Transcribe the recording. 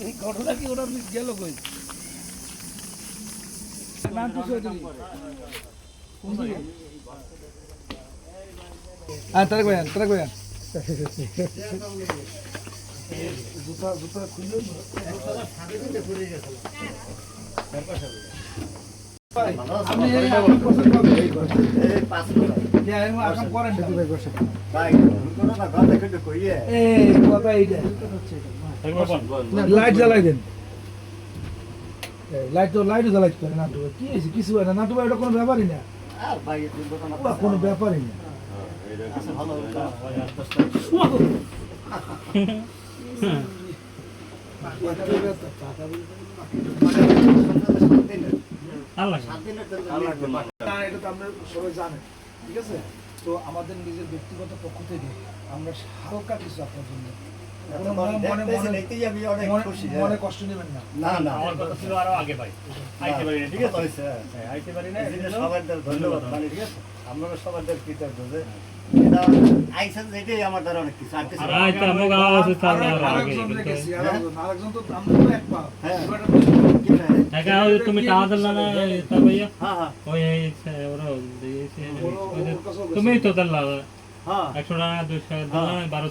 এই ঘটনা কি ওরা গেল কই? নান্টু চৌধুরী। তারা কইয়ান। জুতা খুললো আপনি এই আকাম করছেন কবে? এই 5 বছর। এর আকাম করেন না ভাই বসে। ভাই কোন না কথা কিন্তু কইয়ে। এই কথা এইটা। লাইট জ্বালাই দেন। লাইট জ্বালাইতে পারে না তো কি হইছে কিছু হয় না নাটু ভাই এটা কোনো ব্যাপারই না। আর ভাই কোনো ব্যাপারই না। আচ্ছা ভালো এটা তো আমরা সবাই জানেন ঠিক আছে তো আমাদের নিজের ব্যক্তিগত পক্ষ থেকে আমরা হালকা কিছু আপনার জন্য মনে কষ্ট নেবেন না না না আমার কথা ছিল আরো আগে ভাই আইতে পারি না ঠিক আছে আইতে পারি না সবার ধন্যবাদ মানে ঠিক আছে আমরা সবার কৃতজ্ঞ যে এটা আইসেন এটাই আমার দ্বারা অনেক কিছু আর কিছু আচ্ছা আমগো গাওয়া আছে স্যার আরেকজন রেখেছি আরেকজন তো আমরা তো এক পা হ্যাঁ টাকা তুমি টাকা দিলা না তা ভাইয়া হ্যাঁ ওই ওরা দিয়েছে তুমি তো দিলা হ্যাঁ 100 টাকা 200 টাকা 12